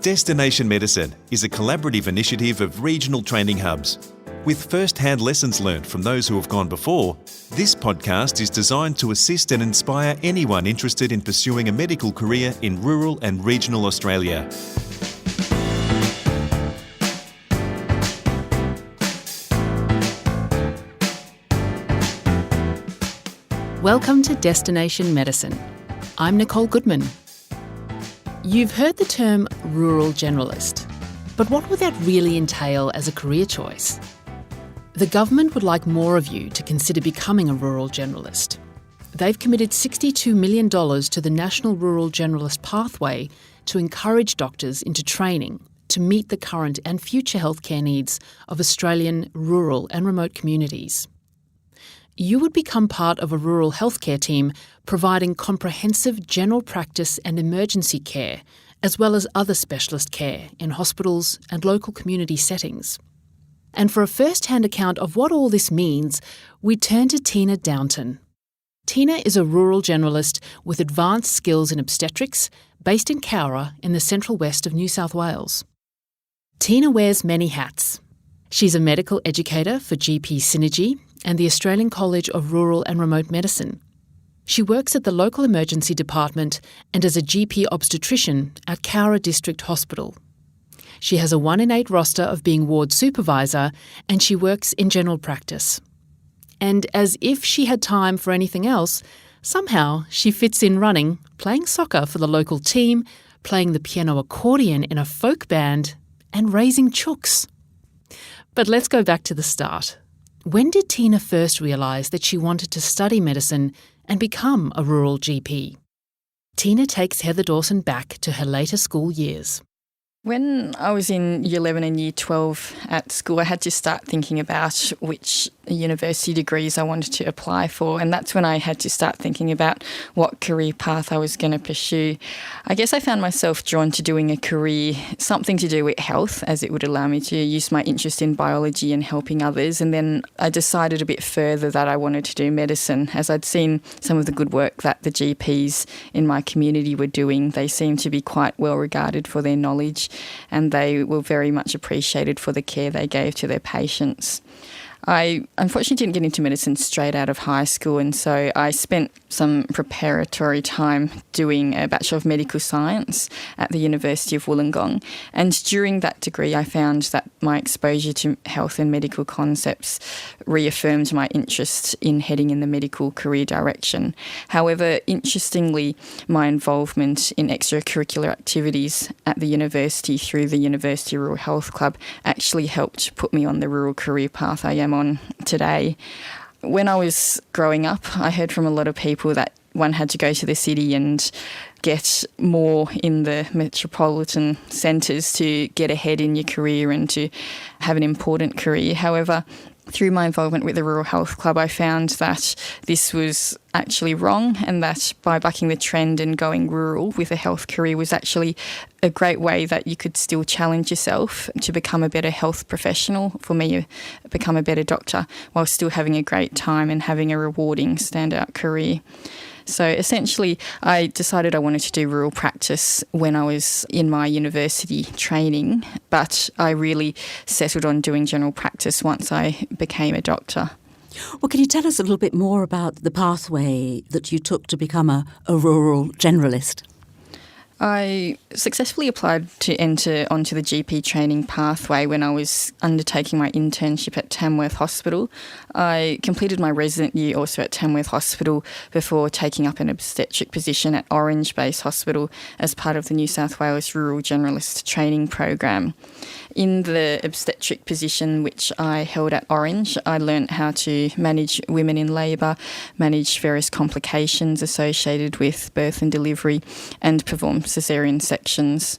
Destination Medicine is a collaborative initiative of regional training hubs. With first-hand lessons learned from those who have gone before, this podcast is designed to assist and inspire anyone interested in pursuing a medical career in rural and regional Australia. Welcome to Destination Medicine. I'm Nicole Goodman. You've heard the term Rural Generalist, but what would that really entail as a career choice? The government would like more of you to consider becoming a Rural Generalist. They've committed $62 million to the National Rural Generalist pathway to encourage doctors into training to meet the current and future healthcare needs of Australian rural and remote communities. You would become part of a rural healthcare team providing comprehensive general practice and emergency care, as well as other specialist care in hospitals and local community settings. And for a first-hand account of what all this means, we turn to Teena Downton. Teena is a rural generalist with advanced skills in obstetrics, based in Cowra in the central west of New South Wales. Teena wears many hats. She's a medical educator for GP Synergy and the Australian College of Rural and Remote Medicine. She works at the local emergency department and as a GP obstetrician at Cowra District Hospital. She has a 1 in 8 roster of being ward supervisor and she works in general practice. And as if she had time for anything else, somehow she fits in running, playing soccer for the local team, playing the piano accordion in a folk band, and raising chooks. But let's go back to the start. When did Teena first realise that she wanted to study medicine and become a rural GP? Teena takes Heather Dawson back to her later school years. When I was in Year 11 and Year 12 at school, I had to start thinking about which university degrees I wanted to apply for, and that's when I had to start thinking about what career path I was going to pursue. I guess I found myself drawn to doing a career, something to do with health, as it would allow me to use my interest in biology and helping others, and then I decided a bit further that I wanted to do medicine, as I'd seen some of the good work that the GPs in my community were doing. They seemed to be quite well regarded for their knowledge, and they were very much appreciated for the care they gave to their patients. I unfortunately didn't get into medicine straight out of high school, and so I spent some preparatory time doing a Bachelor of Medical Science at the University of Wollongong. And during that degree, I found that my exposure to health and medical concepts reaffirmed my interest in heading in the medical career direction. However, interestingly, my involvement in extracurricular activities at the university through the University Rural Health Club actually helped put me on the rural career path I am on today. When I was growing up, I heard from a lot of people that one had to go to the city and get more in the metropolitan centres to get ahead in your career and to have an important career. However, through my involvement with the Rural Health Club, I found that this was actually wrong, and that by bucking the trend and going rural with a health career was actually a great way that you could still challenge yourself to become a better health professional, for me, become a better doctor, while still having a great time and having a rewarding standout career. So essentially, I decided I wanted to do rural practice when I was in my university training, but I really settled on doing general practice once I became a doctor. Well, can you tell us a little bit more about the pathway that you took to become a rural generalist? I successfully applied to enter onto the GP training pathway when I was undertaking my internship at Tamworth Hospital. I completed my resident year also at Tamworth Hospital before taking up an obstetric position at Orange Base Hospital as part of the New South Wales Rural Generalist training program. In the obstetric position which I held at Orange, I learnt how to manage women in labour, manage various complications associated with birth and delivery, and perform caesarean sections.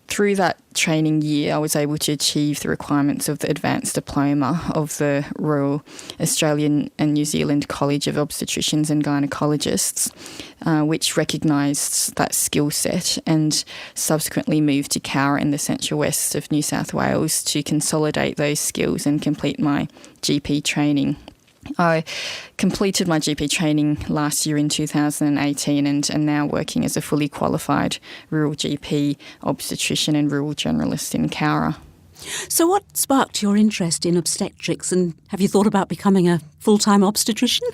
Through that training year, I was able to achieve the requirements of the advanced diploma of the Royal Australian and New Zealand College of Obstetricians and Gynecologists, which recognised that skill set, and subsequently moved to Cowra in the central west of New South Wales to consolidate those skills and complete my GP training. I completed my GP training last year in 2018 and now working as a fully qualified rural GP, obstetrician and rural generalist in Cowra. So what sparked your interest in obstetrics, and have you thought about becoming a full-time obstetrician?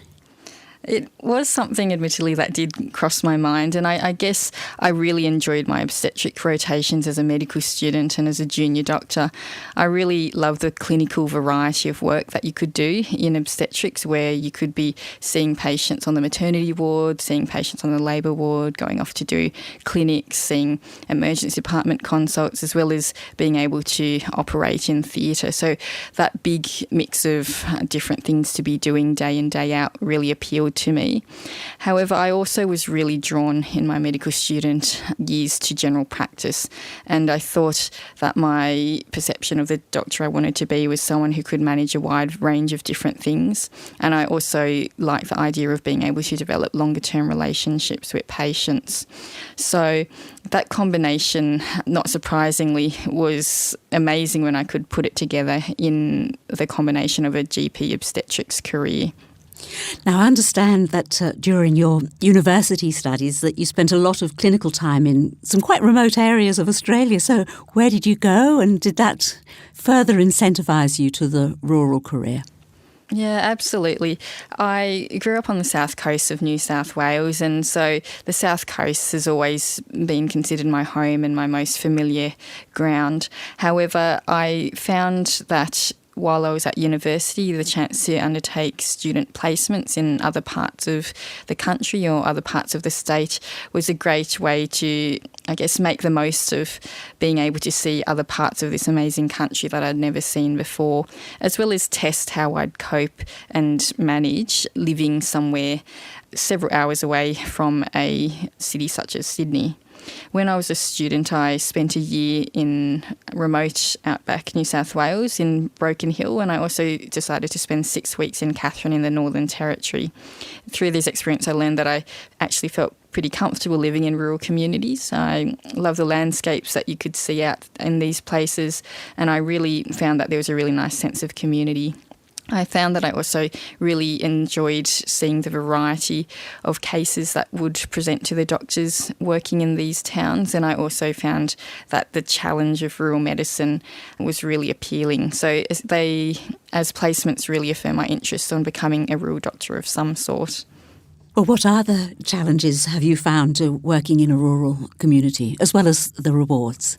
It was something, admittedly, that did cross my mind, and I guess I really enjoyed my obstetric rotations as a medical student and as a junior doctor. I really loved the clinical variety of work that you could do in obstetrics, where you could be seeing patients on the maternity ward, seeing patients on the labour ward, going off to do clinics, seeing emergency department consults, as well as being able to operate in theatre. So that big mix of different things to be doing day in, day out really appealed to me. However, I also was really drawn in my medical student years to general practice, and I thought that my perception of the doctor I wanted to be was someone who could manage a wide range of different things, and I also like the idea of being able to develop longer term relationships with patients. So that combination, not surprisingly, was amazing when I could put it together in the combination of a GP obstetrics career. Now, I understand that during your university studies that you spent a lot of clinical time in some quite remote areas of Australia. So where did you go, and did that further incentivise you to the rural career? Yeah, absolutely. I grew up on the south coast of New South Wales, and so the south coast has always been considered my home and my most familiar ground. However, I found that while I was at university, the chance to undertake student placements in other parts of the country or other parts of the state was a great way to, I guess, make the most of being able to see other parts of this amazing country that I'd never seen before, as well as test how I'd cope and manage living somewhere several hours away from a city such as Sydney. When I was a student, I spent a year in remote outback New South Wales in Broken Hill, and I also decided to spend 6 weeks in Katherine in the Northern Territory. Through this experience, I learned that I actually felt pretty comfortable living in rural communities. I love the landscapes that you could see out in these places, and I really found that there was a really nice sense of community. I found that I also really enjoyed seeing the variety of cases that would present to the doctors working in these towns, and I also found that the challenge of rural medicine was really appealing. So as placements, really affirm my interest on becoming a rural doctor of some sort. Well, what other challenges have you found to working in a rural community, as well as the rewards?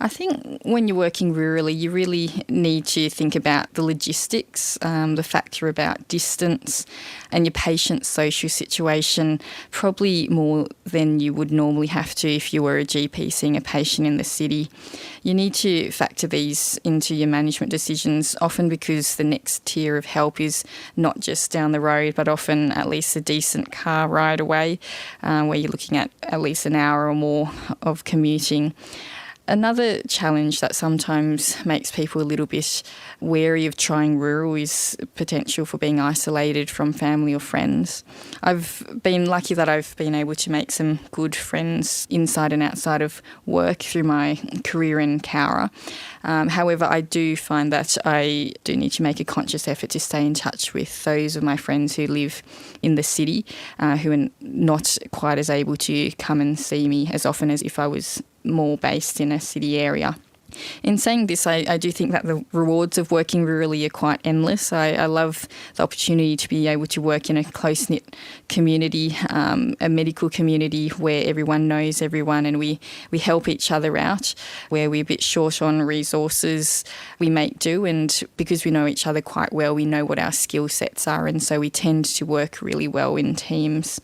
I think when you're working rurally, you really need to think about the logistics, the factor about distance and your patient's social situation, probably more than you would normally have to if you were a GP seeing a patient in the city. You need to factor these into your management decisions, often because the next tier of help is not just down the road, but often at least a decent car ride away, where you're looking at least an hour or more of commuting. Another challenge that sometimes makes people a little bit wary of trying rural is potential for being isolated from family or friends. I've been lucky that I've been able to make some good friends inside and outside of work through my career in Cowra. However, I do find that I do need to make a conscious effort to stay in touch with those of my friends who live in the city, who are not quite as able to come and see me as often as if I was more based in a city area. In saying this, I do think that the rewards of working rurally are quite endless. I love the opportunity to be able to work in a close-knit community, a medical community where everyone knows everyone and we help each other out. Where we're a bit short on resources, we make do, and because we know each other quite well, we know what our skill sets are, and so we tend to work really well in teams.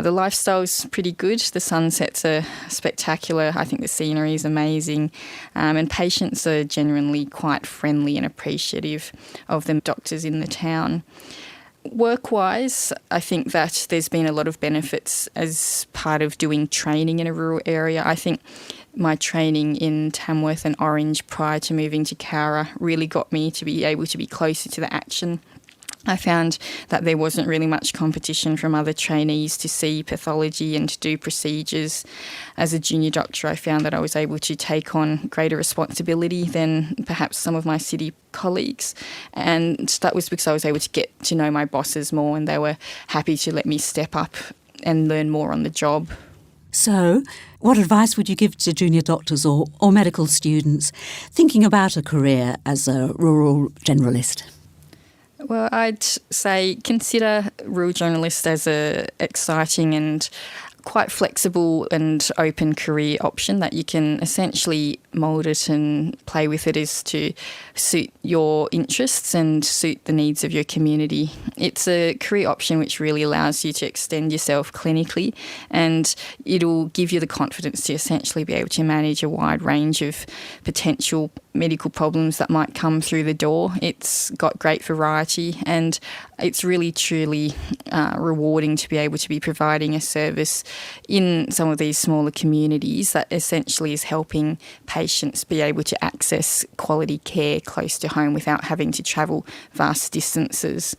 The lifestyle's pretty good. The sunsets are spectacular. I think the scenery is amazing. And patients are genuinely quite friendly and appreciative of the doctors in the town. Work-wise, I think that there's been a lot of benefits as part of doing training in a rural area. I think my training in Tamworth and Orange prior to moving to Cowra really got me to be able to be closer to the action I found that there wasn't really much competition from other trainees to see pathology and to do procedures. As a junior doctor, I found that I was able to take on greater responsibility than perhaps some of my city colleagues, and that was because I was able to get to know my bosses more, and they were happy to let me step up and learn more on the job. So, what advice would you give to junior doctors or medical students thinking about a career as a rural generalist? Well, I'd say consider Rural Generalist as a exciting and quite flexible and open career option that you can essentially mould it and play with it as to suit your interests and suit the needs of your community. It's a career option which really allows you to extend yourself clinically, and it'll give you the confidence to essentially be able to manage a wide range of potential medical problems that might come through the door. It's got great variety, and it's really truly rewarding to be able to be providing a service in some of these smaller communities that essentially is helping patients be able to access quality care close to home without having to travel vast distances.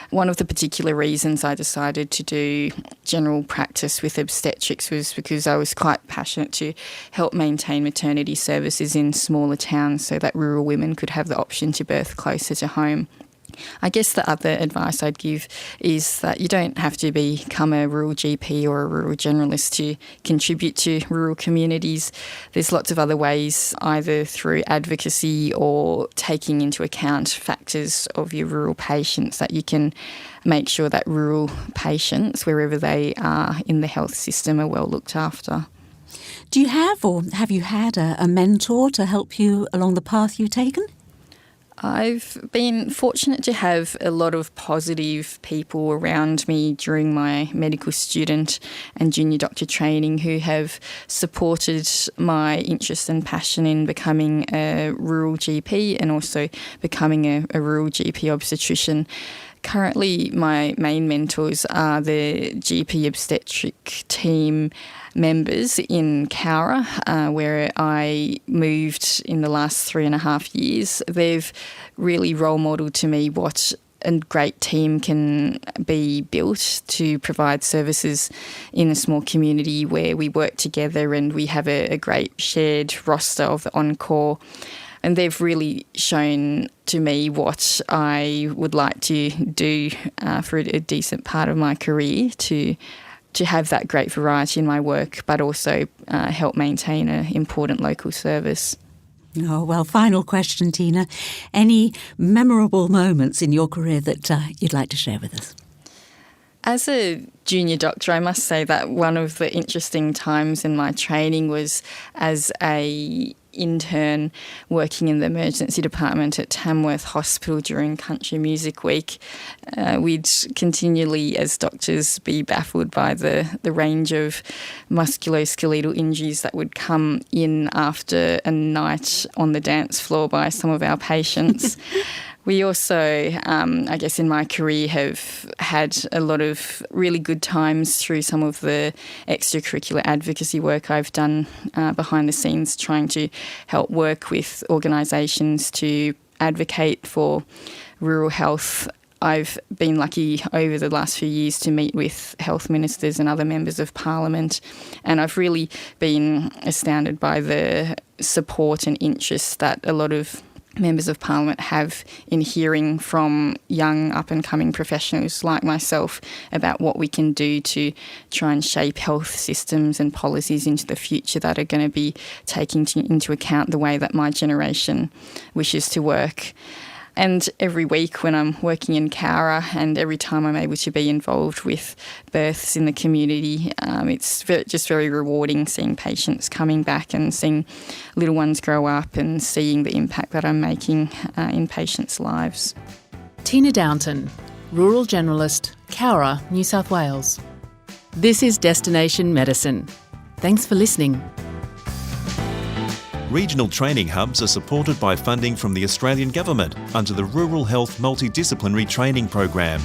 One of the particular reasons I decided to do general practice with obstetrics was because I was quite passionate to help maintain maternity services in smaller towns so that rural women could have the option to birth closer to home. I guess the other advice I'd give is that you don't have to become a rural GP or a rural generalist to contribute to rural communities. There's lots of other ways, either through advocacy or taking into account factors of your rural patients, that you can make sure that rural patients, wherever they are in the health system, are well looked after. Do you have or have you had a mentor to help you along the path you've taken? I've been fortunate to have a lot of positive people around me during my medical student and junior doctor training who have supported my interest and passion in becoming a rural GP and also becoming a rural GP obstetrician. Currently, my main mentors are the GP obstetric team members in Cowra, where I moved in the last 3.5 years. They've really role modelled to me what a great team can be built to provide services in a small community where we work together and we have a great shared roster of the on-call. And they've really shown to me what I would like to do for a decent part of my career to have that great variety in my work, but also help maintain an important local service. Oh, well, final question, Teena. Any memorable moments in your career that you'd like to share with us? As a junior doctor, I must say that one of the interesting times in my training was as a intern working in the emergency department at Tamworth Hospital during Country Music Week. We'd continually, as doctors, be baffled by the range of musculoskeletal injuries that would come in after a night on the dance floor by some of our patients. We also, I guess in my career, have had a lot of really good times through some of the extracurricular advocacy work I've done behind the scenes, trying to help work with organisations to advocate for rural health. I've been lucky over the last few years to meet with health ministers and other members of parliament, and I've really been astounded by the support and interest that a lot of members of parliament have in hearing from young up-and-coming professionals like myself about what we can do to try and shape health systems and policies into the future that are going to be taking into account the way that my generation wishes to work. And every week when I'm working in Cowra and every time I'm able to be involved with births in the community, it's just very rewarding seeing patients coming back and seeing little ones grow up and seeing the impact that I'm making in patients' lives. Teena Downton, Rural Generalist, Cowra, New South Wales. This is Destination Medicine. Thanks for listening. Regional training hubs are supported by funding from the Australian Government under the Rural Health Multidisciplinary Training Program.